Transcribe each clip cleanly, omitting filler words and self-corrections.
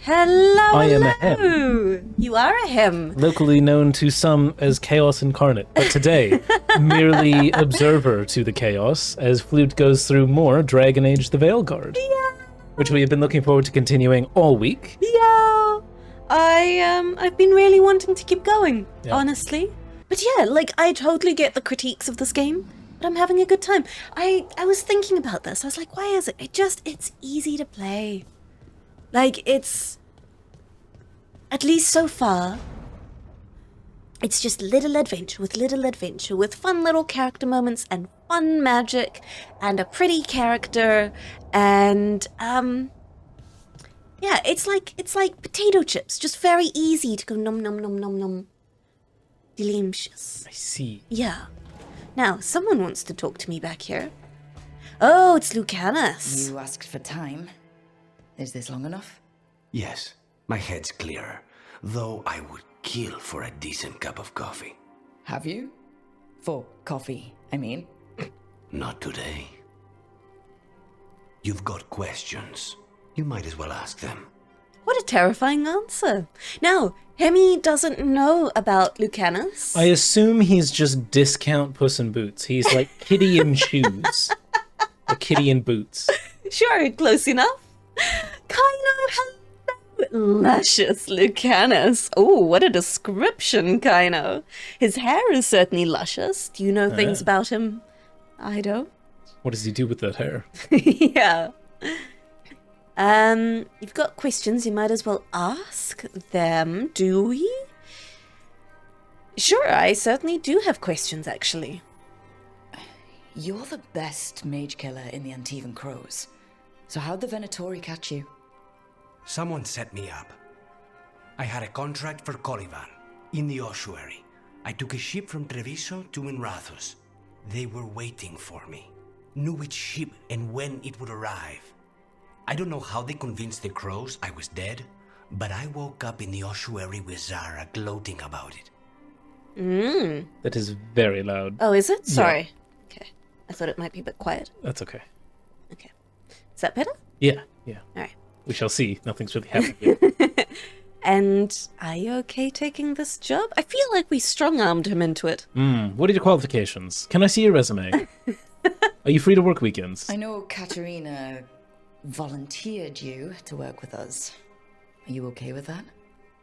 Hello, I am a hello. You are a Hem. Locally known to some as Chaos Incarnate, but today, merely observer to the chaos, as Flewt goes through more Dragon Age the Veilguard, which we have been looking forward to continuing all week. Yeah. I've been really wanting to keep going, honestly. But yeah, like, I totally get the critiques of this game, but I'm having a good time. I was thinking about this. I was like, why is it? It's easy to play. Like, it's, at least so far, it's just little adventure with fun little character moments and fun magic and a pretty character and, yeah, it's like potato chips, just very easy to go nom nom nom nom nom. Delicious. I see. Yeah. Now, someone wants to talk to me back here. Oh, it's Lucanus. You asked for time. Is this long enough? Yes, my head's clearer, though I would kill for a decent cup of coffee. Have you? For coffee, I mean. Not today. You've got questions. You might as well ask them. What a terrifying answer. Now, Hemmy doesn't know about Lucanus. I assume he's just discount Puss in Boots. He's like Kitty in shoes. Or Kitty in boots. Sure, close enough. Kaino, hello. Luscious Lucanus. Oh, what a description, Kaino. His hair is certainly luscious. Do you know things about him? I don't. What does he do with that hair? Yeah. You've got questions, you might as well ask them, do we? Sure, I certainly do have questions, actually. You're the best mage killer in the Antivan Crows. So how'd the Venatori catch you? Someone set me up. I had a contract for Colivan, in the ossuary. I took a ship from Treviso to Minrathus. They were waiting for me. Knew which ship and when it would arrive. I don't know how they convinced the crows I was dead, but I woke up in the ossuary with Zara gloating about it. That is very loud. Oh, is it? Sorry. Yeah. Okay. I thought it might be a bit quiet. That's okay. Okay. Is that better? Yeah. All right. We shall see. Nothing's really happening here. And are you okay taking this job? I feel like we strong-armed him into it. What are your qualifications? Can I see your resume? Are you free to work weekends? I know Katerina volunteered you to work with us. Are you okay with that?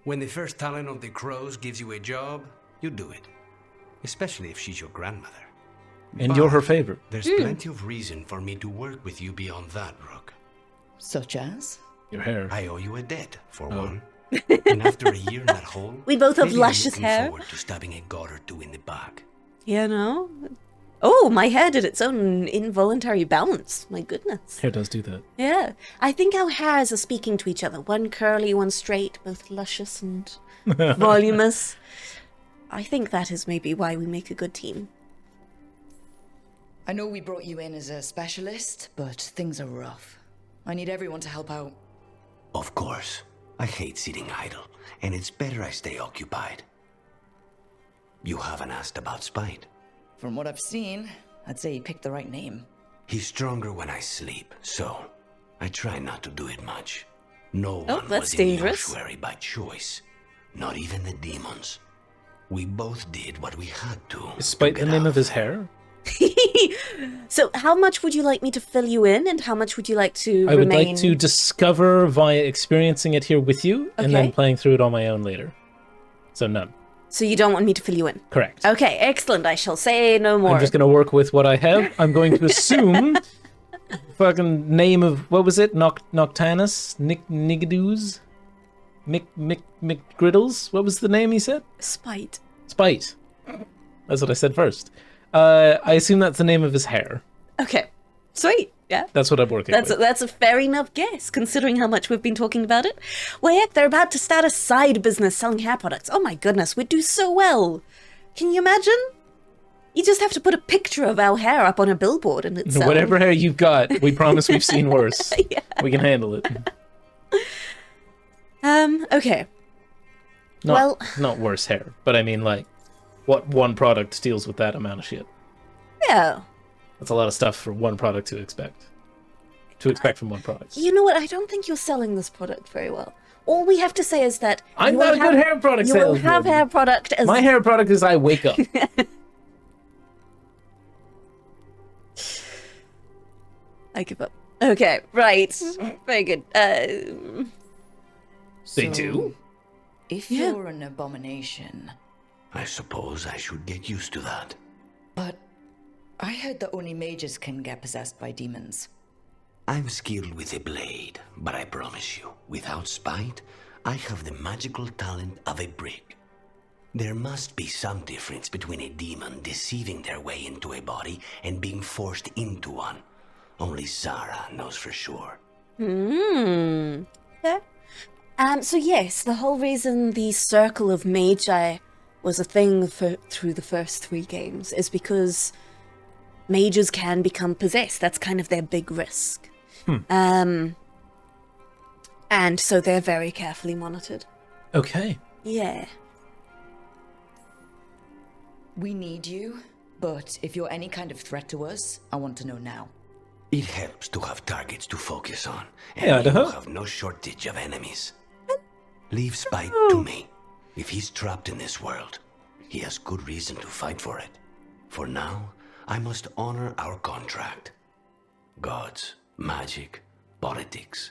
When the first talent of the crows gives you a job, you do it. Especially if she's your grandmother. And you're her favorite. There's plenty of reason for me to work with you beyond that, Rook. Such as? Your hair. I owe you a debt, for one. And after a year in that hole, We both have maybe I'm luscious looking hair. forward to stabbing a god or two in the back. You know? Oh, my hair did its own involuntary bounce. My goodness. Hair does do that. Yeah. I think our hairs are speaking to each other. One curly, one straight, both luscious and voluminous. I think that is maybe why we make a good team. I know we brought you in as a specialist, but things are rough. I need everyone to help out. Of course. I hate sitting idle, and it's better I stay occupied. You haven't asked about Spite. From what I've seen, I'd say you picked the right name. He's stronger when I sleep, so I try not to do it much. No Oh, one that's was dangerous. in the ossuary by choice. Not even the demons. We both did what we had to. Is Spite to the get name out of his there. hair? So, how much would you like me to fill you in, and how much would you like to I would remain? like to discover via experiencing it here with you, and then Okay. playing through it on my own later. So none. So you don't want me to fill you in? Correct. Okay, excellent. I shall say no more. I'm just going to work with what I have. I'm going to assume fucking name of, what was it? Noctanus? Nigadoos? McGriddles? What was the name he said? Spite. Spite. That's what I said first. I assume that's the name of his hair. Okay, sweet. Yeah. That's what I'm working with. That's a fair enough guess, considering how much we've been talking about it. Well, heck, they're about to start a side business selling hair products. Oh my goodness, we'd do so well. Can you imagine? You just have to put a picture of our hair up on a billboard and it's Whatever hair you've got, we promise we've seen worse. Yeah. We can handle it. Okay. Not worse hair, but I mean, like, what one product deals with that amount of shit? Yeah. That's a lot of stuff for one product to expect. To expect from one product. You know what? I don't think you're selling this product very well. all we have to say is that I'm you not will a good hair product You will salesman. have hair product as My hair product is I wake up. I give up. Okay, right. Very good. They do? If Yeah. you're an abomination, I suppose I should get used to that. but I heard that only mages can get possessed by demons. I'm skilled with a blade, but I promise you, without spite, I have the magical talent of a brick. There must be some difference between a demon deceiving their way into a body and being forced into one. Only Zara knows for sure. Okay. So yes, the whole reason the Circle of Magi was a thing through the first 3 games is because mages can become possessed. That's kind of their big risk. And so they're very carefully monitored. Okay. Yeah. We need you, but if you're any kind of threat to us, I want to know now. It helps to have targets to focus on, and Yeah, you Idaho. have no shortage of enemies. Leave Spite to me. If he's trapped in this world, he has good reason to fight for it. For now, I must honor our contract. Gods, magic, politics.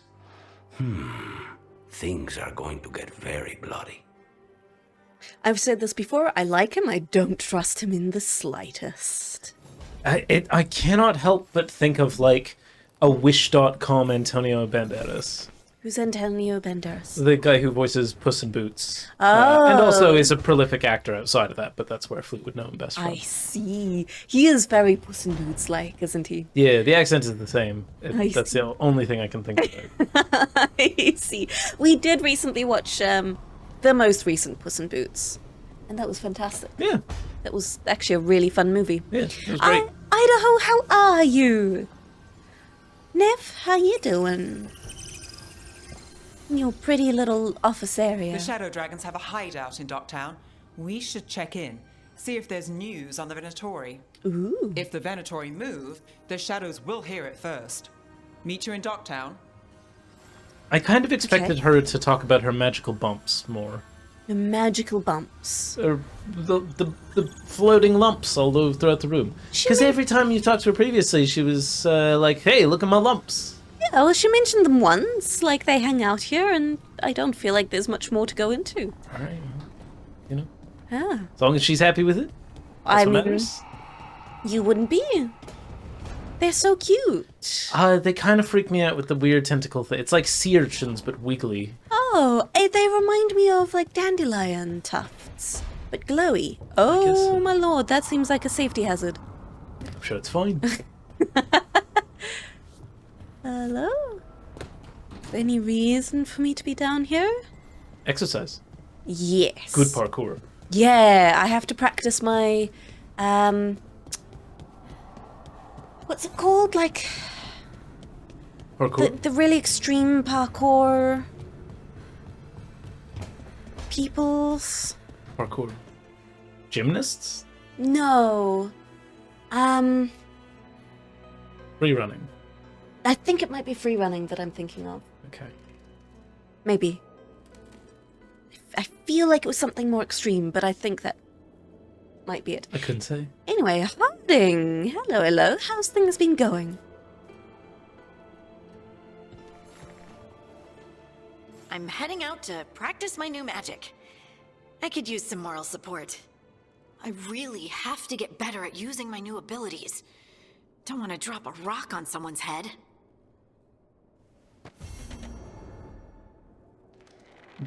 Things are going to get very bloody. I've said this before, I like him, I don't trust him in the slightest. I cannot help but think of, like, a Wish.com Antonio Banderas. Who's Antonio Banderas? The guy who voices Puss in Boots. Oh. And also is a prolific actor outside of that, but that's where Flewt would know him best from. I see. He is very Puss in Boots-like, isn't he? Yeah, the accent is the same. I That's the only thing I can think of. I see. We did recently watch the most recent Puss in Boots, and that was fantastic. Yeah, That was actually a really fun movie. yeah, it was great. Idaho, how are you? Nev, how you doing? In your pretty little office area. The Shadow Dragons have a hideout in Docktown. We should check in, see if there's news on the Venatori. Ooh. If the Venatori move, the Shadows will hear it first. Meet you in Docktown. I kind of expected her to talk about her magical bumps more. The magical bumps. Or the floating lumps all over throughout the room. Because every time you talked to her previously, she was like, hey, look at my lumps. Yeah, well, she mentioned them once, like they hang out here, and I don't feel like there's much more to go into. All right. You know, Ah, as long as she's happy with it, I that's what mean, matters. you wouldn't be. They're so cute. They kind of freak me out with the weird tentacle thing. It's like sea urchins, but wiggly. Oh, they remind me of like dandelion tufts, but glowy. Oh guess so. my lord, that seems like a safety hazard. I'm sure it's fine. Hello? Any reason for me to be down here? Exercise. Yes. Good parkour. Yeah, I have to practice my, what's it called? Like, Parkour. the really extreme parkour peoples? Parkour. Gymnasts? No. Free running. I think it might be free running that I'm thinking of. Okay. Maybe. I feel like it was something more extreme, but I think that might be it. I couldn't say. Anyway, Harding. Hello, hello. How's things been going? I'm heading out to practice my new magic. I could use some moral support. I really have to get better at using my new abilities. Don't want to drop a rock on someone's head.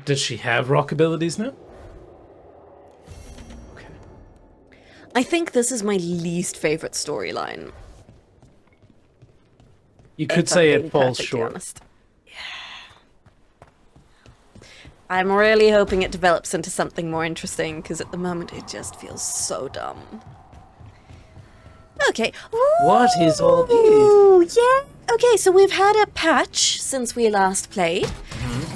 Does she have rock abilities now? Okay. I think this is my least favorite storyline. You could if say I'm it being falls perfectly short. honest. Yeah. I'm really hoping it develops into something more interesting, because at the moment it just feels so dumb. Okay. What is all this? Ooh, yeah. Okay, so we've had a patch since we last played,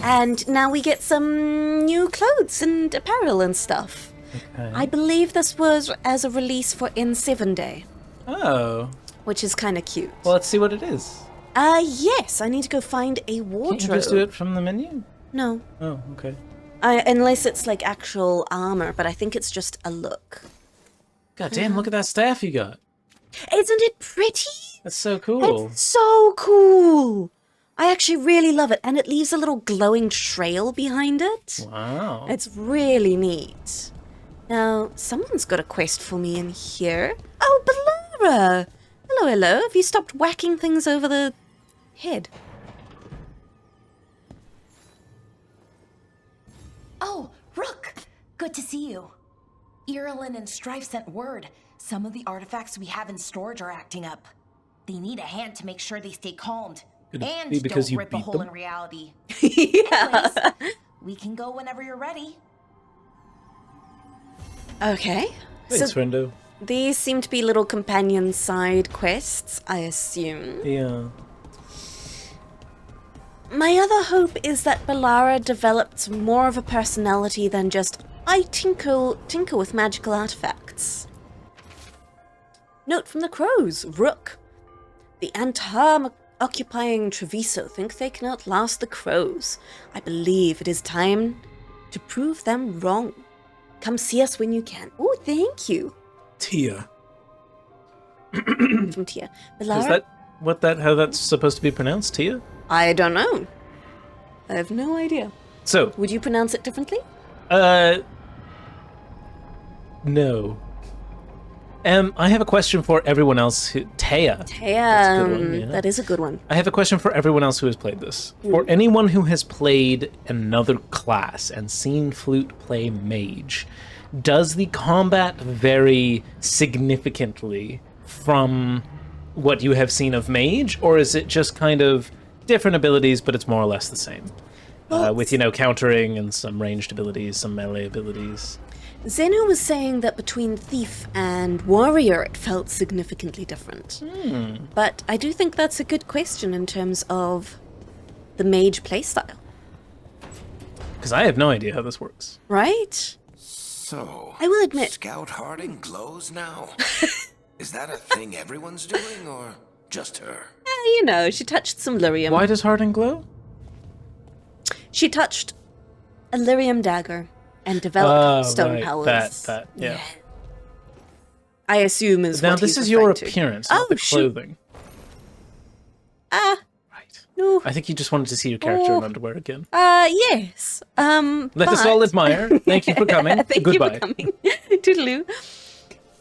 and now we get some new clothes and apparel and stuff. Okay. I believe this was as a release for N7 Day, Oh. which is kind of cute. Well, let's see what it is. Yes, I need to go find a Can't wardrobe. you just do it from the menu? No. Oh, okay. Unless it's like actual armor, but I think it's just a look. God damn, look at that staff you got. Isn't it pretty? That's so cool. It's so cool. I actually really love it, and it leaves a little glowing trail behind it. Wow. It's really neat. Now, someone's got a quest for me in here. Oh, Balara! Hello, hello. Have you stopped whacking things over the head? Oh, Rook! Good to see you. Irilyn and Strife sent word. Some of the artifacts we have in storage are acting up. They need a hand to make sure they stay calmed. Could it And be because don't you rip a beat hole them? in reality. Yeah. Anyways, we can go whenever you're ready. Okay. Thanks, friendo. These seem to be little companion side quests, I assume. Yeah. My other hope is that Balara develops more of a personality than just, I tinker with magical artifacts. Note from the crows, Rook. The Antar occupying Treviso think they can outlast the crows. I believe it is time to prove them wrong. Come see us when you can. Oh, thank you. Tia. From Tia. Balara? Is that how that's supposed to be pronounced, Tia? I don't know. I have no idea. So, Would you pronounce it differently? no. I have a question for everyone else who... Taya. That's a good one, yeah. That is a good one. I have a question for everyone else who has played this. For anyone who has played another class and seen Flewt play mage, does the combat vary significantly from what you have seen of mage, or is it just kind of different abilities, but it's more or less the same? With, countering and some ranged abilities, some melee abilities. Zenu was saying that between Thief and Warrior it felt significantly different. But I do think that's a good question in terms of the mage playstyle. Because I have no idea how this works. Right? So, I will admit... Scout Harding glows now? Is that a thing everyone's doing, or just her? She touched some lyrium. Why does Harding glow? She touched a lyrium dagger and developed stone right. powers. That, yeah. I assume is Now, what this he's is your referring to. appearance, not the shoot. clothing. Ah, Right. no. I think you just wanted to see your character in underwear again. Yes. Let us all admire. Thank you for coming. Thank Goodbye. you for coming. Toodaloo.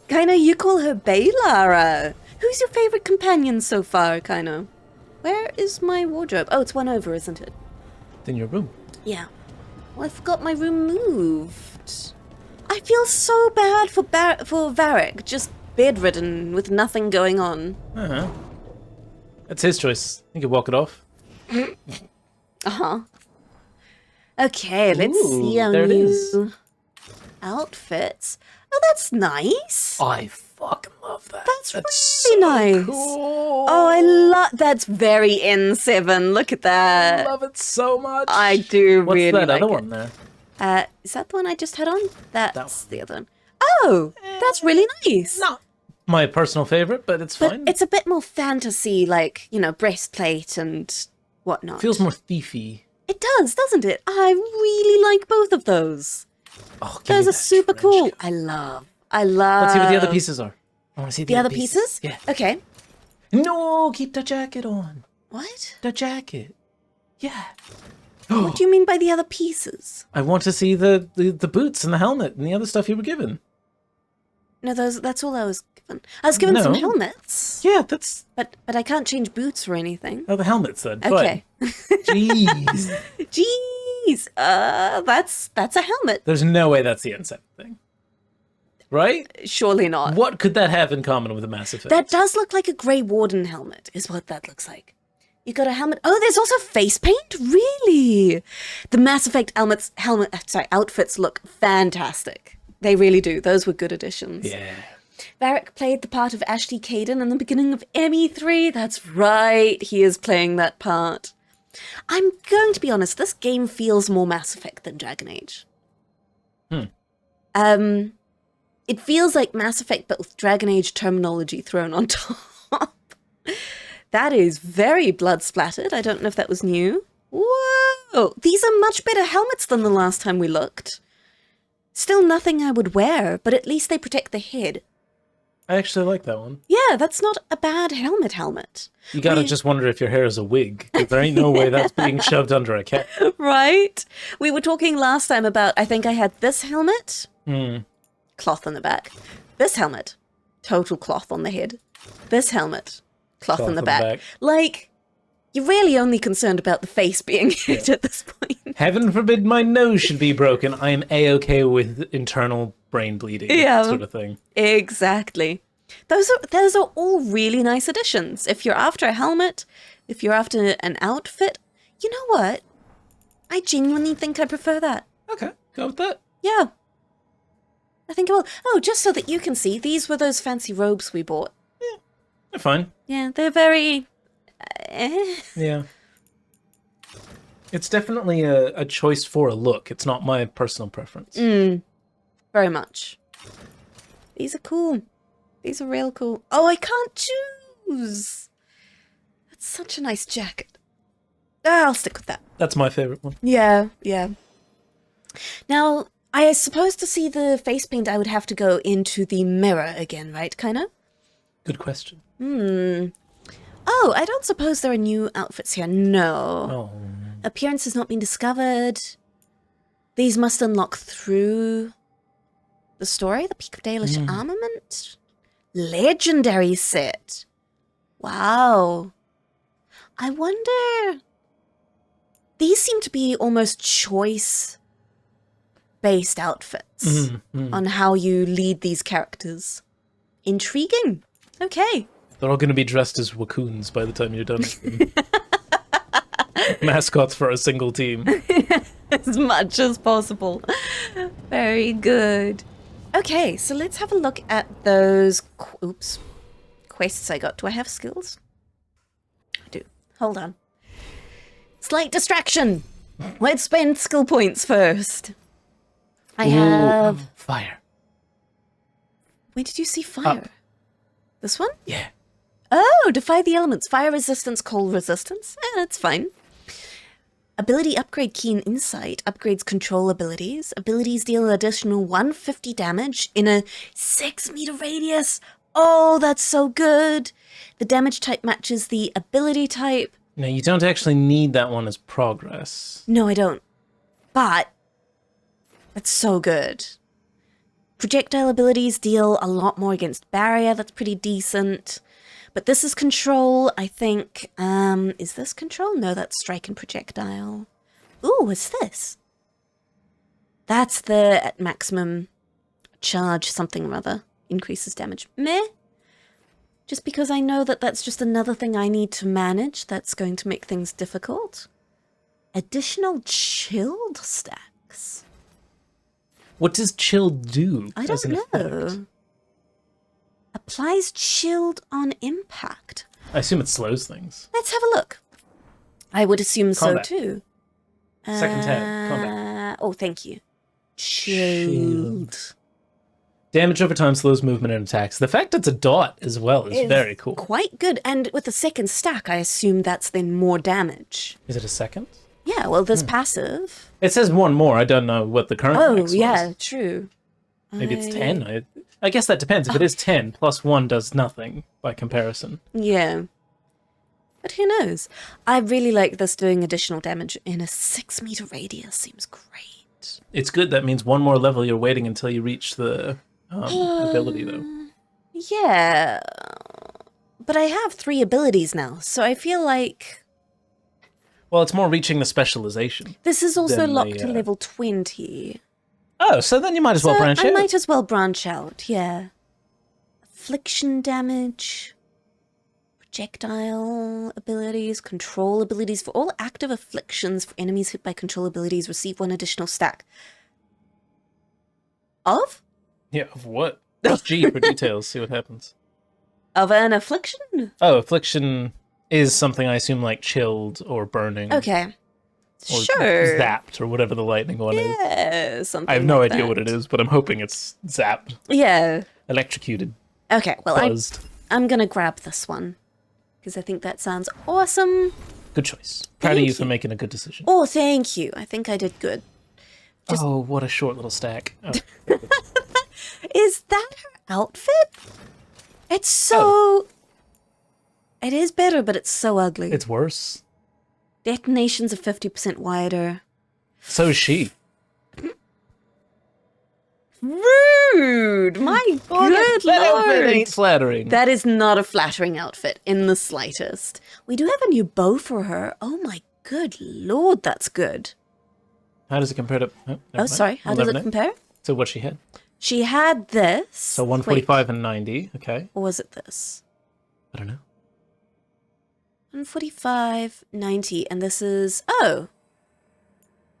Kaino, you call her Baylara. Who's your favorite companion so far, Kaino? Where is my wardrobe? Oh, it's one over, isn't it? In your room. Yeah. Well, I forgot my room moved. I feel so bad for Varric, just bedridden with nothing going on. Uh-huh. That's his choice. You can walk it off. Uh-huh. Okay, let's see our there it new is. outfits. Oh, that's nice. I fucking love that. That's really so nice. Cool. Oh, I love that's very N7. Look at I that. love it so much. I do What's really that like other it. one there? Is that the one I just had on? That's one. the other one. Oh, that's really nice. Not my personal favorite, but it's But fine. it's a bit more fantasy, like, breastplate and whatnot. Feels more thiefy. It does, doesn't it? I really like both of those. Oh, give me Those are that super trench cool. coat. I love. Let's see what the other pieces are. I want to see The other pieces? Yeah. Okay. No, keep the jacket on. What? The jacket. Yeah. What do you mean by the other pieces? I want to see the boots and the helmet and the other stuff you were given. No, that's all I was given. I was given some No. helmets. Yeah, that's... But I can't change boots or anything. Oh, the helmets then. Okay. Fine. Jeez. Jeez. That's a helmet. There's no way that's the N7 thing. Right? Surely not. What could that have in common with a Mass Effect? That does look like a Grey Warden helmet, is what that looks like. You got a helmet. Oh, there's also face paint? Really? The Mass Effect outfits look fantastic. They really do. Those were good additions. Yeah. Varric played the part of Ashley Caden in the beginning of ME3. That's right. He is playing that part. I'm going to be honest. This game feels more Mass Effect than Dragon Age. It feels like Mass Effect, but with Dragon Age terminology thrown on top. That is very blood splattered. I don't know if that was new. Whoa! Oh, these are much better helmets than the last time we looked. Still nothing I would wear, but at least they protect the head. I actually like that one. Yeah, that's not a bad helmet. You gotta just wonder if your hair is a wig, 'cause there ain't no way that's being shoved under a cap. Right? We were talking last time about, I think I had this helmet, cloth on the back. This helmet, total cloth on the head. This helmet, cloth on the back. Like, you're really only concerned about the face being hit at this point. Heaven forbid my nose should be broken. I am A-okay with internal brain bleeding, sort of thing. Exactly. Those are all really nice additions. If you're after a helmet, if you're after an outfit, you know what? I genuinely think I prefer that. Okay, go with that. Yeah. I think I will. Oh, just so that you can see, these were those fancy robes we bought. Yeah, they're fine. Yeah, they're very... Yeah. It's definitely a choice for a look. It's not my personal preference. Very much. These are cool. These are real cool. Oh, I can't choose. That's such a nice jacket. I'll stick with that. That's my favorite one. Yeah. Now, I suppose to see the face paint, I would have to go into the mirror again, right, kinda? Good question. Oh, I don't suppose there are new outfits here. No. Oh. Appearance has not been discovered. These must unlock through the story. The Peak of Dalish Armament. Legendary set. Wow. I wonder... These seem to be almost choice-based outfits on how you lead these characters. Intriguing. Okay. They're all going to be dressed as Raccoons by the time you're done. Mascots for a single team. As much as possible. Very good. Okay, so let's have a look at those quests I got. Do I have skills? I do. Hold on. Slight distraction. Let's spend skill points first. I have... Fire. Where did you see fire? Up. This one? Yeah. Oh, defy the elements. Fire resistance, cold resistance. That's fine. Ability upgrade Keen Insight upgrades control abilities. Abilities deal additional 150 damage in a 6-meter radius. Oh, that's so good. The damage type matches the ability type. No, you don't actually need that one as progress. No, I don't. But that's so good. Projectile abilities deal a lot more against barrier. That's pretty decent. But this is control, I think. Is this control? No, that's strike and projectile. Ooh, what's this? That's the at maximum charge something or other. Increases damage. Meh. Just because I know that that's just another thing I need to manage that's going to make things difficult. Additional chilled stacks. What does chill do? I don't know. Applies chilled on impact. I assume it slows things. Let's have a look. I would assume Combat. so too. Second tab. Combat. Oh, thank you. Chilled. Damage over time slows movement and attacks. The fact it's a dot as well is very cool. Quite good. And with the second stack, I assume that's then more damage. Is it a second? Yeah, well, there's passive. It says one more. I don't know what the current max was. Yeah, true. Maybe it's 10. I guess that depends. If it is 10, plus 1 does nothing by comparison. Yeah. But who knows? I really like this doing additional damage in a 6-meter radius. Seems great. It's good. That means one more level you're waiting until you reach the ability, though. Yeah. But I have 3 abilities now, so I feel like... Well, it's more reaching the specialization. This is also than locked to level 20. Oh, so then you might as well branch out. I might as well branch out, yeah. Affliction damage, projectile abilities, control abilities. For all active afflictions for enemies hit by control abilities, receive 1 additional stack. Of? Yeah, of what? Press G for details, see what happens. Of an affliction? Oh, affliction is something I assume like chilled or burning. Okay. Or sure. zapped or whatever the lightning one is. Yeah, something I have no like idea that. what it is, but I'm hoping it's zapped. Yeah. Electrocuted. Okay, well, Buzzed. I'm gonna grab this one. Because I think that sounds awesome. Good choice. Proud of you for making a good decision. Oh, thank you. I think I did good. Oh, what a short little stack. Oh. Is that her outfit? It's so... It is better, but it's so ugly. It's worse. Detonations are 50% wider. So is she. Rude! My good That outfit lord! ain't flattering. That is not a flattering outfit in the slightest. We do have a new bow for her. Oh my good lord, that's good. How does it compare to... Oh, never mind. Sorry. How We'll does never it know. compare? So what she had? She had this. So 145 and 90. Okay. Or was it this? I don't know. 145, 90, and this is... Oh.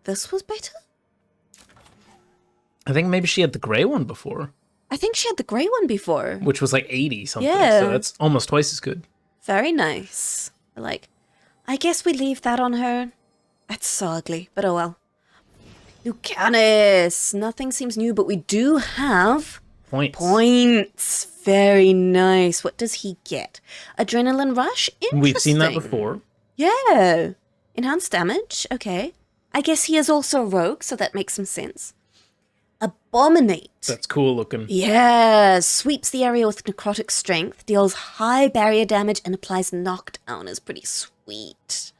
This was better? I think maybe she had the grey one before, I think she had the grey one before. which was like 80 something. Yeah. So that's almost twice as good. Very nice. Like, I guess we leave that on her. That's so ugly, but oh well. Lucanus! Nothing seems new, but we do have Points. points. Very nice. What does he get? Adrenaline rush? Interesting. We've seen that before. Yeah. Enhanced damage? Okay. I guess he is also a rogue, so that makes some sense. Abominate. That's cool looking. Yeah, sweeps the area with necrotic strength, deals high barrier damage, and applies knockdown. Is pretty sweet.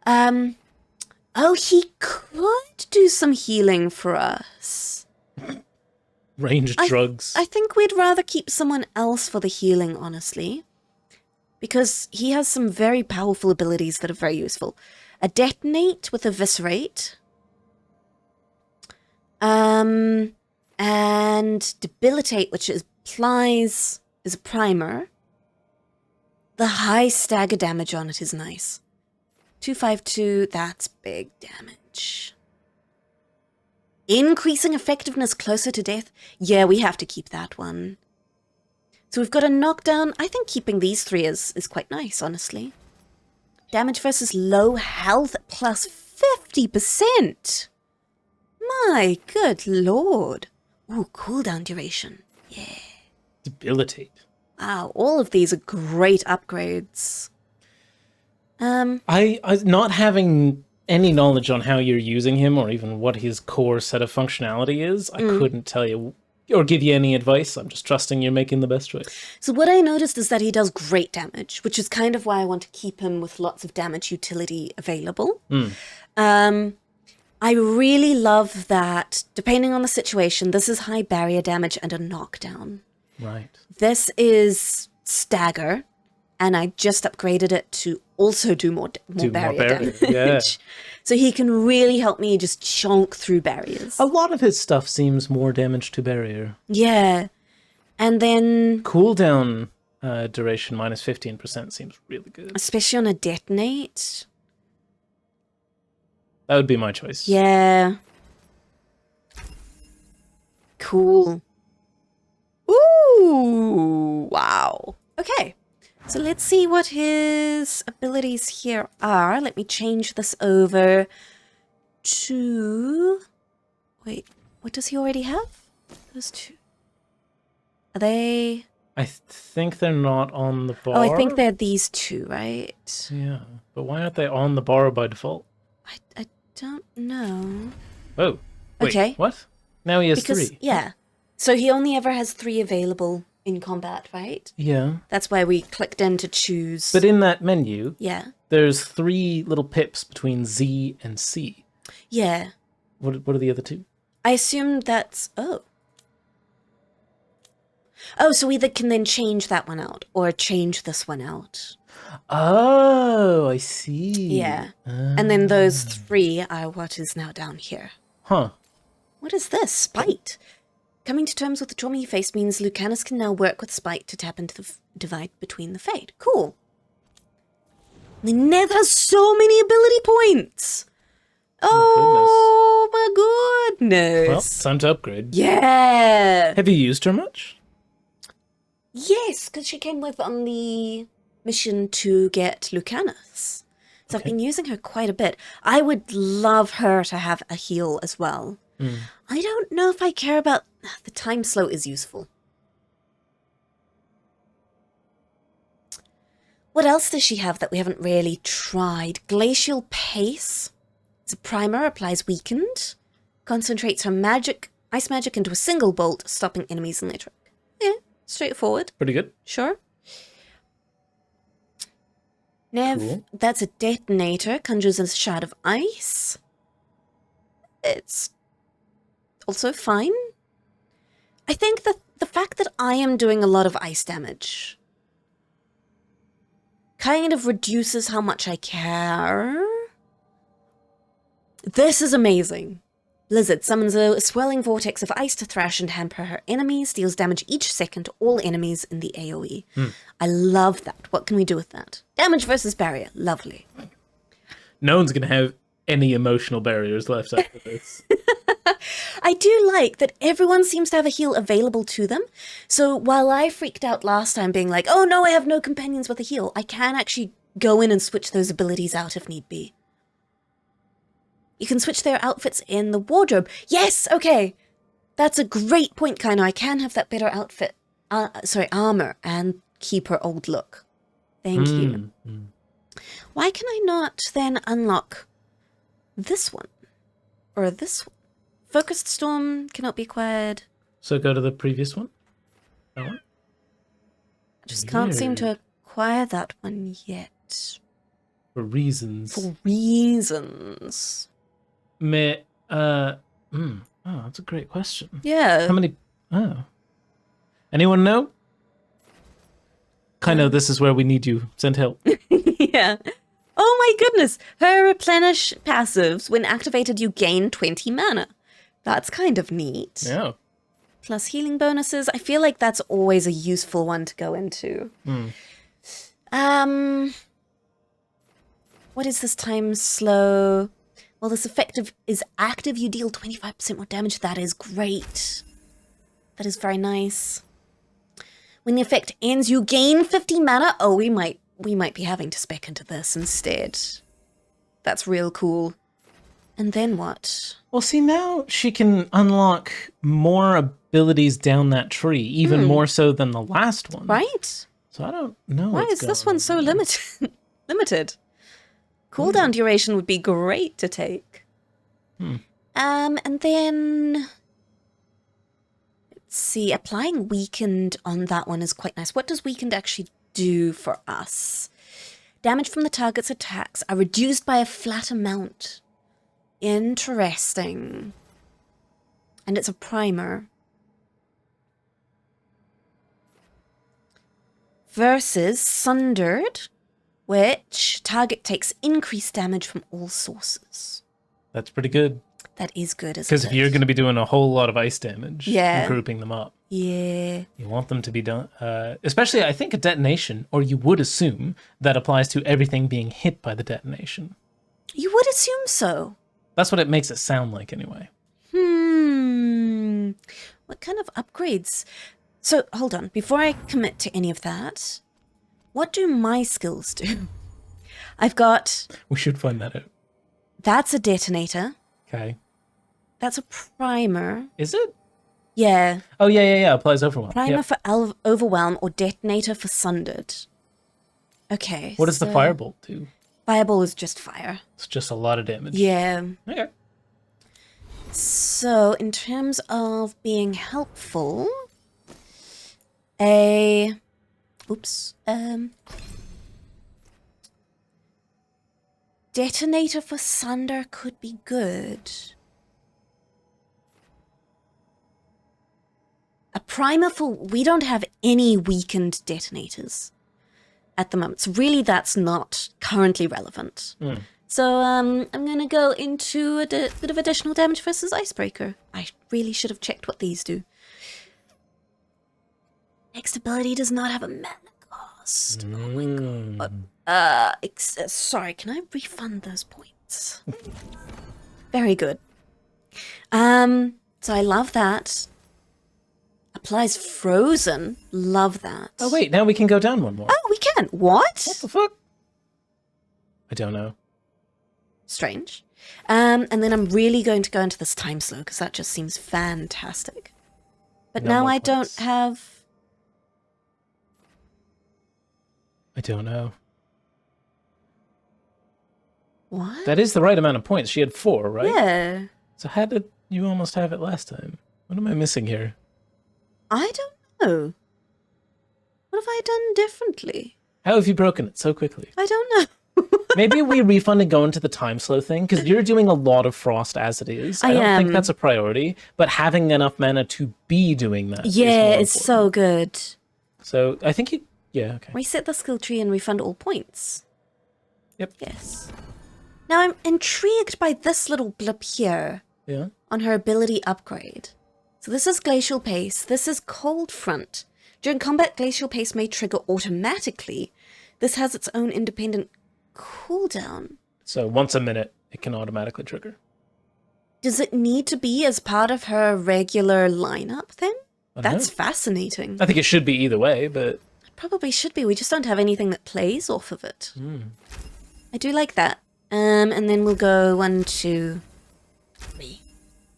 Oh, he could do some healing for us. Ranged drugs. I think we'd rather keep someone else for the healing, honestly. Because he has some very powerful abilities that are very useful. A detonate with eviscerate. And debilitate, which applies as a primer. The high stagger damage on it is nice. 252, that's big damage. Increasing effectiveness closer to death. Yeah, we have to keep that one. So we've got a knockdown. I think keeping these three is quite nice, honestly. Damage versus low health plus 50%. My good lord. Ooh, cooldown duration. Yeah. Debilitate. Wow, all of these are great upgrades. I not having any knowledge on how you're using him or even what his core set of functionality is, I couldn't tell you or give you any advice. I'm just trusting you're making the best choice. So what I noticed is that he does great damage, which is kind of why I want to keep him with lots of damage utility available. I really love that, depending on the situation, this is high barrier damage and a knockdown. Right. This is stagger, and I just upgraded it to also do more barrier damage. Yeah. So he can really help me just chonk through barriers. A lot of his stuff seems more damage to barrier. Yeah. And then... Cooldown duration minus 15% seems really good. Especially on a detonate. That would be my choice. Yeah. Cool. Ooh, wow. Okay. So let's see what his abilities here are. Let me change this over to... Wait, what does he already have? Those two. Are they... I think they're not on the bar. Oh, I think they're these two, right? Yeah, but why aren't they on the bar by default? I don't know. Oh, wait, Okay. what? Now he has Because, 3. yeah. So he only ever has 3 available in combat, right? Yeah. That's why we clicked in to choose. But in that menu, Yeah. there's 3 little pips between Z and C. Yeah. What are the other 2? I assume that's... Oh. Oh, so we can then change that one out or change this one out. Oh, I see. Yeah. And then those 3 are what is now down here. Huh. What is this? Spite. Coming to terms with the trauma he faced means Lucanus can now work with Spite to tap into the divide between the Fade. Cool. And Ned has so many ability points. Oh my goodness. Well, it's time to upgrade. Yeah. Have you used her much? Yes, because she came with on the mission to get Lucanus. So I've been using her quite a bit. I would love her to have a heal as well. I don't know if I care about... The time slow is useful. What else does she have that we haven't really tried? Glacial Pace. It's a primer, applies weakened. Concentrates her ice magic into a single bolt, stopping enemies in their track. Yeah, straightforward. Pretty good. Sure. Nev, Cool. that's a detonator. Conjures a shard of ice. It's also fine. I think that the fact that I am doing a lot of ice damage kind of reduces how much I care. This is amazing. Blizzard summons a swirling vortex of ice to thrash and hamper her enemies, deals damage each second to all enemies in the AoE. I love that. What can we do with that? Damage versus barrier. Lovely. No one's going to have any emotional barriers left after this. I do like that everyone seems to have a heal available to them. So while I freaked out last time being like, oh no, I have no companions with a heal, I can actually go in and switch those abilities out if need be. You can switch their outfits in the wardrobe. Yes, okay. That's a great point, Kaino. I can have that better outfit, armor, and keep her old look. Thank you. Why can I not then unlock this one? Or this one? Focused Storm cannot be acquired. So go to the previous one. That one? I just can't seem to acquire that one yet. For reasons. For reasons. Oh, that's a great question. Yeah. How many? Oh. Anyone know? Kind of, this is where we need you. Send help. Yeah. Oh my goodness. Her replenish passives, when activated, you gain 20 mana. That's kind of neat. Yeah. Plus healing bonuses. I feel like that's always a useful one to go into. What is this time slow? Well, this effective is active. You deal 25% more damage. That is great. That is very nice. When the effect ends, you gain 50 mana. Oh, we might be having to spec into this instead. That's real cool. And then what? Well, see, now she can unlock more abilities down that tree, even more so than the last one. Right? So I don't know. Why is this one so limited? Cooldown duration would be great to take. And then let's see, applying weakened on that one is quite nice. What does weakened actually do for us? Damage from the target's attacks are reduced by a flat amount. Interesting. And it's a primer. Versus Sundered, which target takes increased damage from all sources. That's pretty good. That is good, isn't it? Because if you're going to be doing a whole lot of ice damage, Yeah. grouping them up, Yeah. you want them to be done. Especially, I think a detonation, or you would assume that applies to everything being hit by the detonation. You would assume so. That's what it makes it sound like, anyway. What kind of upgrades? So, hold on. Before I commit to any of that, what do my skills do? I've got... We should find that out. That's a detonator. Okay. That's a primer. Is it? Yeah. Oh, yeah. Applies overwhelm. Primer Yep. for Overwhelm or detonator for Sundered. Okay. What does the firebolt do? Fireball is just fire. It's just a lot of damage. Yeah. Okay. So, in terms of being helpful, detonator for Sunder could be good. A primer for... We don't have any weakened detonators at the moment. So really that's not currently relevant. So I'm going to go into a bit of additional damage versus Icebreaker. I really should have checked what these do. Next ability does not have a mana cost. Oh my god. Sorry, can I refund those points? Very good. So I love that. Applies frozen. Love that. Oh, wait, now we can go down one more. Oh, we can. What? What the fuck? I don't know. Strange. And then I'm really going to go into this time slow because that just seems fantastic. But No now more I don't points. have... I don't know. What? That is the right amount of points. She had 4, right? Yeah. So how did you almost have it last time? What am I missing here? I don't know. What have I done differently? How have you broken it so quickly? I don't know. Maybe we refund and go into the time slow thing, because you're doing a lot of frost as it is. I don't think that's a priority, but having enough mana to be doing that is more it's important. so good. So I think you... Yeah, okay. Reset the skill tree and refund all points. Yep. Yes. Now I'm intrigued by this little blip here Yeah. on her ability upgrade. So this is Glacial Pace, this is Cold Front. During combat, Glacial Pace may trigger automatically. This has its own independent cooldown. So once a minute, it can automatically trigger. Does it need to be as part of her regular lineup then? I don't That's know. fascinating. I think it should be either way, but... It probably should be. We just don't have anything that plays off of it. I do like that. And then we'll go 1, 2, 3.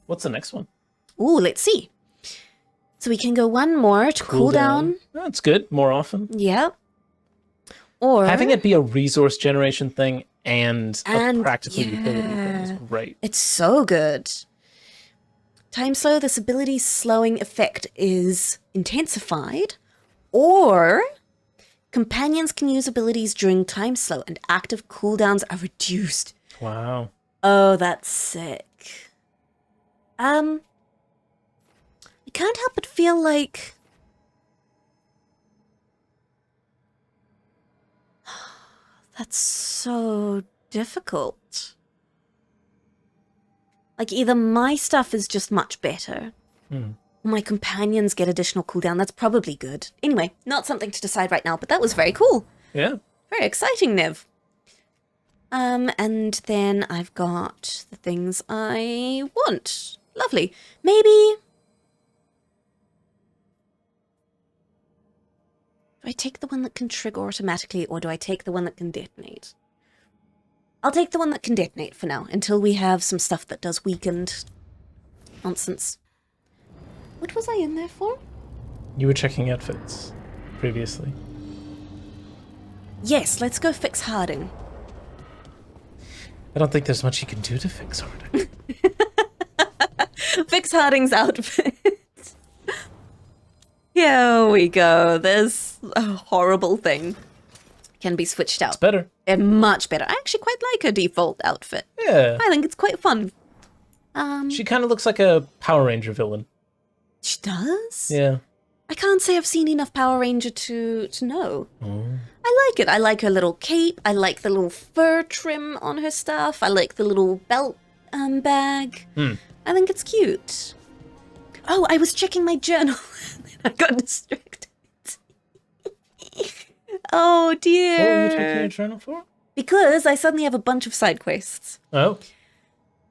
What's the next one? Ooh, let's see. So we can go one more to cool down. That's good. More often. Yep. Or Having it be a resource generation thing and a And- practical utility thing is yeah. great. It's so good. Time slow, this ability's slowing effect is intensified, or companions can use abilities during time slow and active cooldowns are reduced. Wow. Oh, that's sick. I can't help but feel like that's so difficult. Like, either my stuff is just much better, or my companions get additional cooldown. That's probably good. Anyway, not something to decide right now, but that was very cool. Yeah. Very exciting, Nev. And then I've got the things I want. Lovely. Maybe... Do I take the one that can trigger automatically, or do I take the one that can detonate? I'll take the one that can detonate for now, until we have some stuff that does weakened nonsense. What was I in there for? You were checking outfits previously. Yes, let's go fix Harding. I don't think there's much you can do to fix Harding. Fix Harding's outfit. Here we go. There's a horrible thing. Can be switched out. It's better. Much better. I actually quite like her default outfit. Yeah. I think it's quite fun. She kind of looks like a Power Ranger villain. She does? Yeah. I can't say I've seen enough Power Ranger to know. Oh. I like it. I like her little cape. I like the little fur trim on her stuff. I like the little belt bag. I think it's cute. Oh, I was checking my journal and then I got distracted. Oh dear. What were you checking your journal for? Because I suddenly have a bunch of side quests. Oh.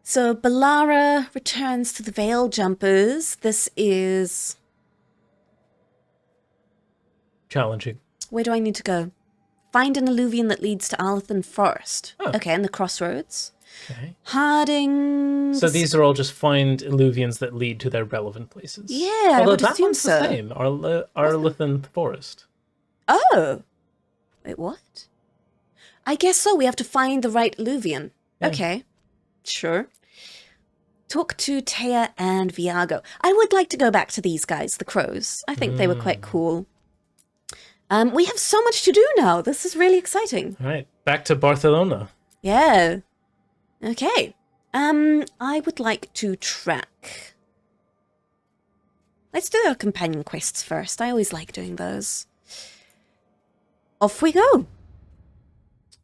So Balara returns to the Veil Jumpers. This is... Challenging. Where do I need to go? Find an alluvion that leads to Arlethan Forest. Oh. Okay, and the crossroads. Okay. Harding. So these are all just find illuvions that lead to their relevant places. Yeah, I Although would that assume one's so. the same. Arlethan Forest. Oh. Wait, what? I guess so. We have to find the right alluvion. Yeah. Okay. Sure. Talk to Taya and Viago. I would like to go back to these guys, the crows. I think they were quite cool. We have so much to do now. This is really exciting. All right. Back to Barcelona. Yeah. Okay. I would like to track. Let's do our companion quests first. I always like doing those. Off we go.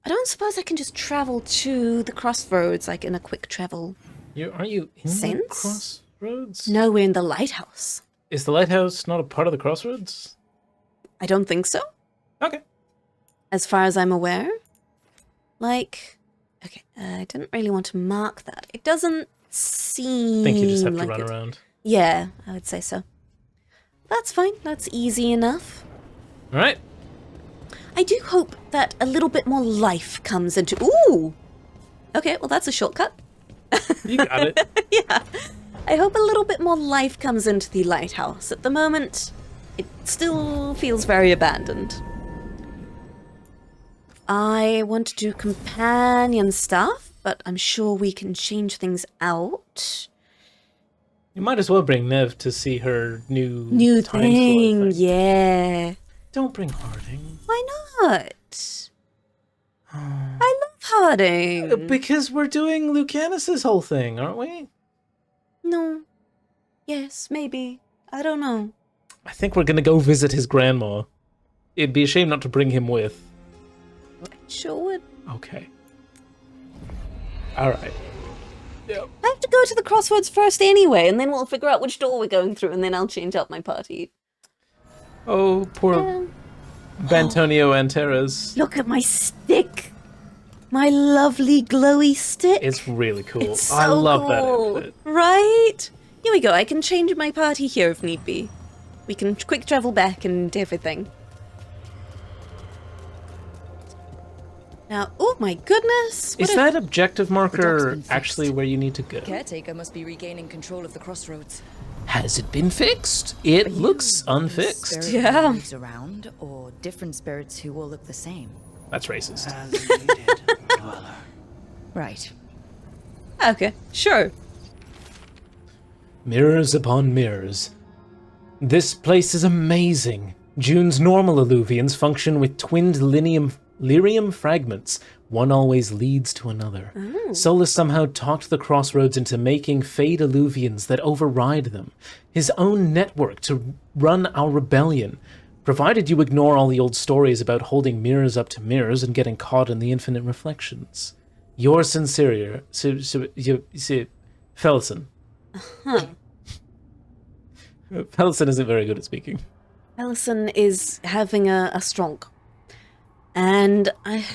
I don't suppose I can just travel to the crossroads like in a quick travel. Aren't you in the Sense? crossroads? No, we're in the lighthouse. Is the lighthouse not a part of the crossroads? I don't think so. Okay. As far as I'm aware. Like, okay, I didn't really want to mark that. It doesn't seem I think you just have to like run it. around. Yeah, I would say so. That's fine. That's easy enough. All right. I do hope that a little bit more life comes into... Ooh! Okay, well, that's a shortcut. You got it. Yeah. I hope a little bit more life comes into the lighthouse. At the moment, it still feels very abandoned. I want to do companion stuff. but I'm sure we can change things out. You might as well bring Nev to see her new time thing. slot Yeah. Don't bring Harding. Why not? I love Harding. Because we're doing Lucanus's whole thing, aren't we? No. Yes, maybe. I don't know. I think we're gonna go visit his grandma. It'd be a shame not to bring him with. Sure would. Okay. Alright. I have to go to the crossroads first anyway, and then we'll figure out which door we're going through, and then I'll change out my party. Oh, poor Bantonio Antares. Look at my stick. My lovely glowy stick. It's really cool. It's so I love cool. that outfit. Right? Here we go. I can change my party here if need be. We can quick travel back and everything. Now, oh my goodness. Is that objective marker been fixed. actually where you need to go? Caretaker must be regaining control of the crossroads. Has it been fixed? It looks unfixed. Spirit Yeah. who moves around, or different spirits who all look the same. That's racist. As needed, Dweller. Right. Okay, sure. Mirrors upon mirrors. This place is amazing. June's normal alluvians function with twinned lyrium fragments. One always leads to another. Solus somehow talked the crossroads into making fade alluvians that override them. His own network to run our rebellion. Provided you ignore all the old stories about holding mirrors up to mirrors and getting caught in the infinite reflections. Your sincere, Felson. Felson isn't very good at speaking. Ellison is having a stroke. And I...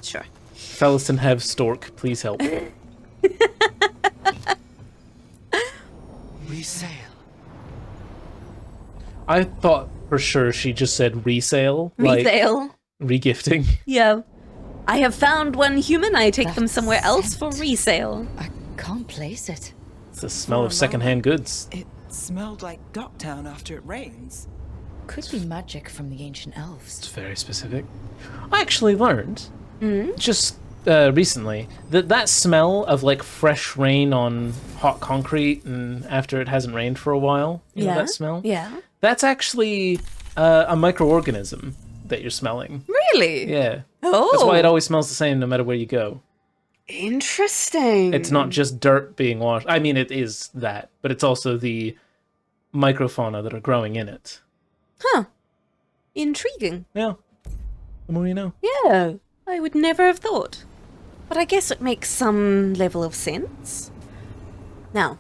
Sure. Felson have stork, please help. Resale. I thought for sure she just said resale. Resale. Like regifting. Yeah. I have found one human. I take them That somewhere else for scent. resale. I can't place it. It's the smell of secondhand goods. It smelled like Docktown after it rains. Could be magic from the ancient It's elves. very specific. I actually learned just recently that smell of like fresh rain on hot concrete and after it hasn't rained for a while. You know that smell? Yeah. That's actually a microorganism that you're smelling. Really? Yeah. Oh. That's why it always smells the same no matter where you go. Interesting. It's not just dirt being washed. I mean, it is that, but it's also the microfauna that are growing in it. Huh. Intriguing. Yeah. The more you know. Yeah. I would never have thought. But I guess it makes some level of sense. Now,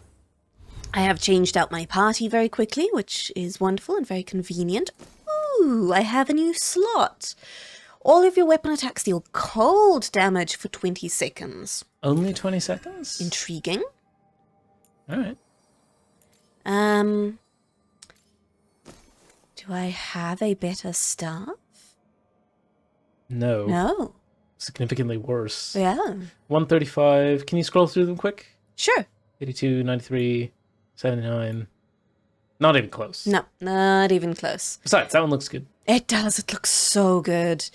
I have changed out my party very quickly, which is wonderful and very convenient. Ooh, I have a new slot. All of your weapon attacks deal cold damage for 20 seconds. Only 20 seconds? Intriguing. Alright. Do I have a better staff? No. No. Significantly worse. Yeah. 135. Can you scroll through them quick? Sure. 82, 93, 79. Not even close. No, not even close. Besides, that one looks good. It does. It looks so good.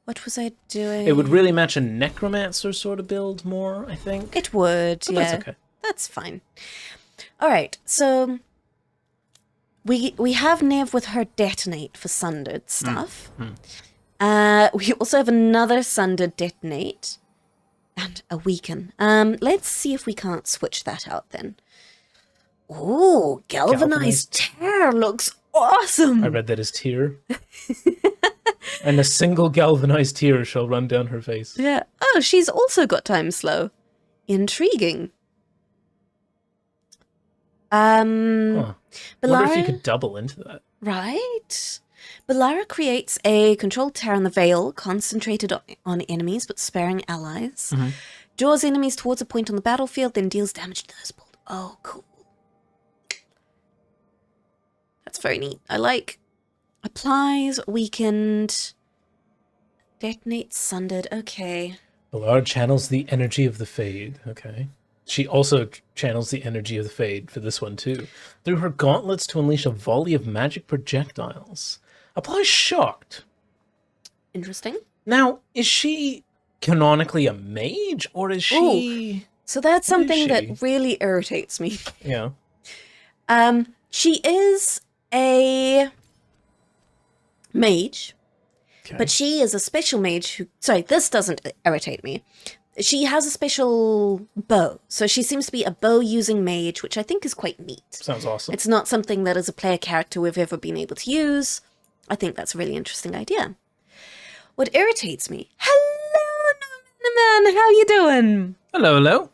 What was I doing? It would really match a necromancer sort of build more, I think. It would, But yeah. that's okay. That's fine. All right, so we have Nev with her detonate for sundered stuff. We also have another sundered detonate and a weaken. Let's see if we can't switch that out then. Oh, galvanized tear looks awesome. I read that as tear. And a single galvanized tear shall run down her face. Yeah. Oh, she's also got time slow. Intriguing. Huh. I wonder if you Belara- could double into that. Right. Belara creates a controlled tear in the veil, concentrated on enemies but sparing allies. Draws enemies towards a point on the battlefield, then deals damage to those pulled. Oh, cool. That's very neat. I like. Applies, weakened, detonates, sundered. Okay. Ballard channels the energy of the Fade. Okay. She also channels the energy of the Fade for this one too. Through her gauntlets to unleash a volley of magic projectiles. Applies shocked. Interesting. Now, is she canonically a mage, or is she... So that's What is something she? that really irritates me. Yeah. She is a mage, Okay. but she is a special mage who... Sorry, this doesn't irritate me. She has a special bow. So she seems to be a bow-using mage, which I think is quite neat. Sounds awesome. It's not something that as a player character we've ever been able to use. I think that's a really interesting idea. What irritates me... Hello, man. How you doing? Hello, hello.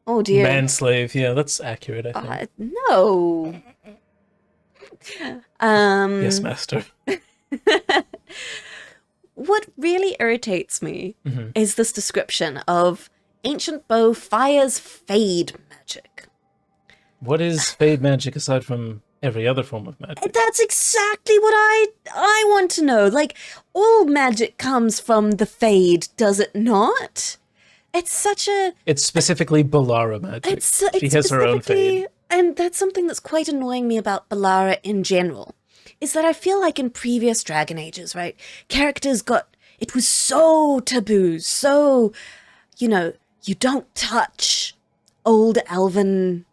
Oh, dear. Manslave, yeah, that's accurate, I think. No. Yes, master. What really irritates me is this description of ancient bow fires fade magic. What is fade magic aside from every other form of magic? That's exactly what I want to know. Like, all magic comes from the fade, does it not? It's such a... It's specifically Balara magic. She has her own specifically- fade. And that's something that's quite annoying me about Balara in general, is that I feel like in previous Dragon Ages, right, characters it was so taboo, so, you don't touch old elven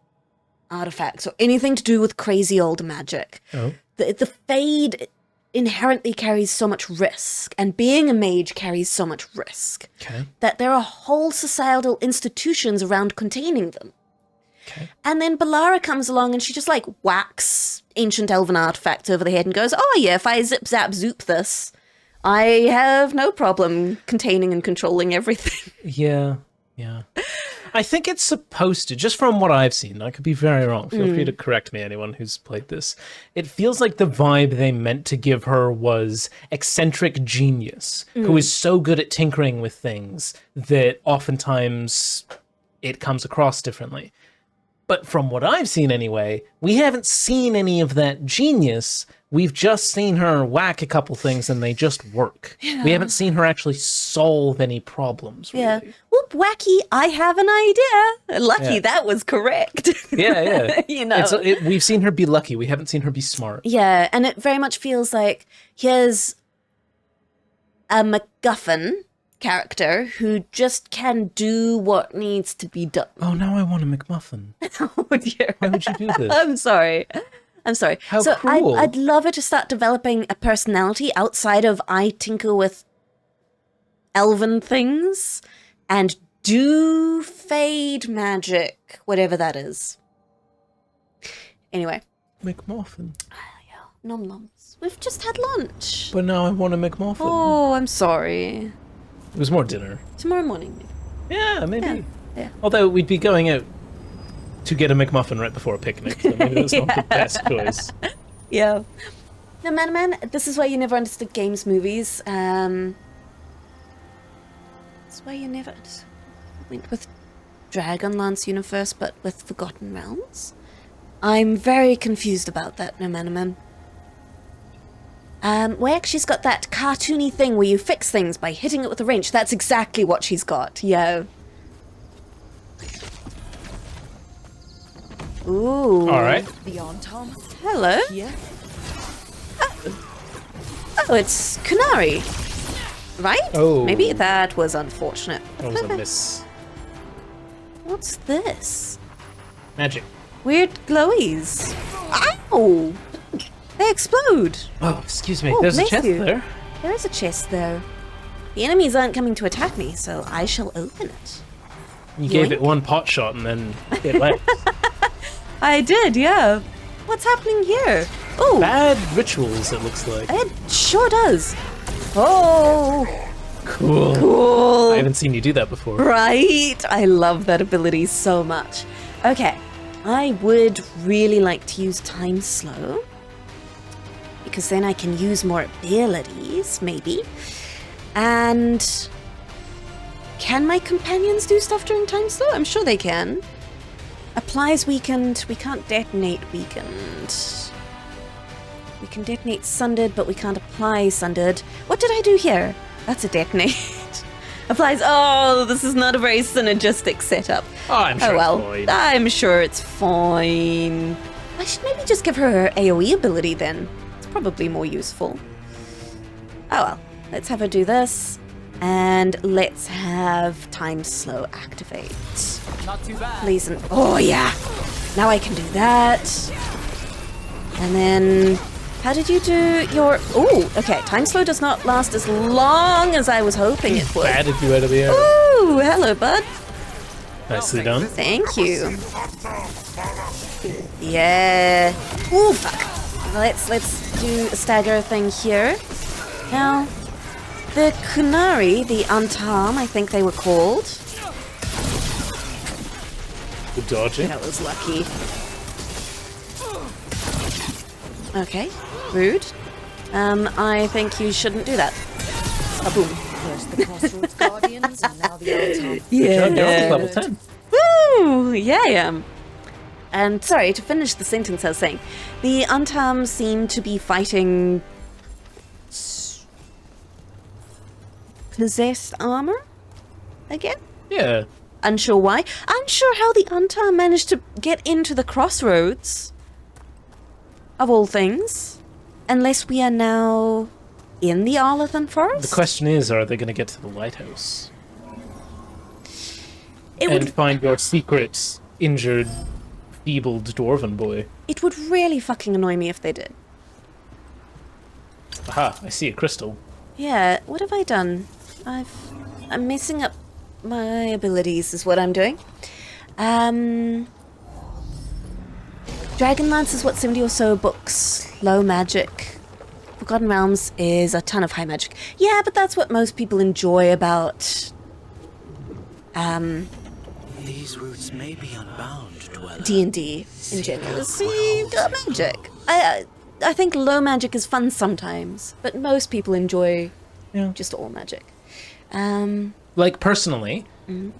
artifacts or anything to do with crazy old magic. Oh. The fade inherently carries so much risk, and being a mage carries so much risk, Okay. that there are whole societal institutions around containing them. Okay. And then Balara comes along and she just like whacks ancient elven artifacts over the head and goes, oh yeah, if I zip zap zoop this, I have no problem containing and controlling everything. Yeah. I think it's supposed to, just from what I've seen, I could be very wrong. Feel free to correct me, anyone who's played this. It feels like the vibe they meant to give her was eccentric genius, who is so good at tinkering with things that oftentimes it comes across differently. But from what I've seen anyway, we haven't seen any of that genius. We've just seen her whack a couple things and they just work. Yeah. We haven't seen her actually solve any problems, really. Yeah. Whoop, wacky, I have an idea. Lucky that was correct. Yeah. You know. We've seen her be lucky. We haven't seen her be smart. Yeah, and it very much feels like here's a MacGuffin character who just can do what needs to be done. Oh, now I want a McMuffin. Oh dear. Why would you do this? I'm sorry. How so cruel. I'd love her to start developing a personality outside of I tinker with elven things and do fade magic, whatever that is. Anyway. McMuffin. Nom noms. We've just had lunch. But now I want a McMuffin. Oh, I'm sorry. It was more dinner. Tomorrow morning, maybe. Yeah, maybe. Yeah. Although we'd be going out to get a McMuffin right before a picnic, so maybe that's not the best choice. Yeah. No, man, this is why you never understood games movies. That's why you never went with Dragonlance Universe, but with Forgotten Realms. I'm very confused about that, no man. Where she's got that cartoony thing where you fix things by hitting it with a wrench. That's exactly what she's got. Yeah. Ooh. All right. Beyond Tom? Hello. Yeah. Oh, it's Kunari. Right? Oh. Maybe that was unfortunate. That was a miss. What's this? Magic. Weird glowies. Ow! They explode. Oh, excuse me. Oh, There's a bless chest you. there. There is a chest, though. The enemies aren't coming to attack me, so I shall open it. You gave Yoink. it one pot shot and then it left. I did, yeah. What's happening here? Oh, Bad rituals, it looks like. it sure does. Oh, Cool. cool. I haven't seen you do that before. Right? I love that ability so much. Okay, I would really like to use Time Slow, because then I can use more abilities, maybe. And can my companions do stuff during Time Slow? I'm sure they can. Applies weakened. We can't detonate weakened. We can detonate sundered, but we can't apply sundered. What did I do here? That's a detonate. Applies. Oh, this is not a very synergistic setup. Oh, I'm sure Oh well, it's fine. I'm sure it's fine. I should maybe just give her AoE ability then. It's probably more useful. Oh well, let's have her do this. And let's have time slow activate. Not too bad. Please and oh yeah. Now I can do that. And then how did you do your oh, okay, time slow does not last as long as I was hoping it would. Batted you out of the air. Ooh, hello, bud. Nicely done. Thank you. Yeah. Ooh, fuck. Let's do a stagger thing here. Now, the Kunari, the Antam, I think they were called. Good dodging. That was lucky. Okay, rude. I think you shouldn't do that. A boom. There's the Crossroads Guardians and now the Altar. Good job, you're on level 10. Woo! Yeah, I am. And sorry, to finish the sentence I was saying, the Antam seem to be fighting possessed armor again? Yeah. Unsure why. Unsure how the Antam managed to get into the Crossroads, of all things, unless we are now in the Arlathan Forest? The question is, are they going to get to the lighthouse? It and would, find your secret, injured, feebled dwarven boy. it would really fucking annoy me if they did. Aha, I see a crystal. Yeah, what have I done? I'm messing up my abilities is what I'm doing. Dragonlance is what, 70 or so books, low magic. Forgotten Realms is a ton of high magic. Yeah, but that's what most people enjoy about These roots may be unbound, Dweller. D&D in general. See, magic. I think low magic is fun sometimes, but most people enjoy just all magic. Like, personally,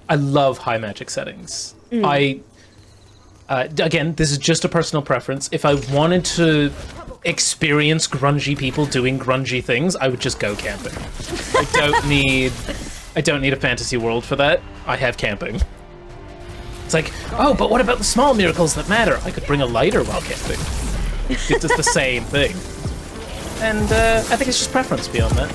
I love high magic settings. Again, this is just a personal preference. If I wanted to experience grungy people doing grungy things, I would just go camping. I don't need a fantasy world for that. I have camping. It's like, oh, but what about the small miracles that matter? I could bring a lighter while camping. It's just the same thing. And I think it's just preference beyond that.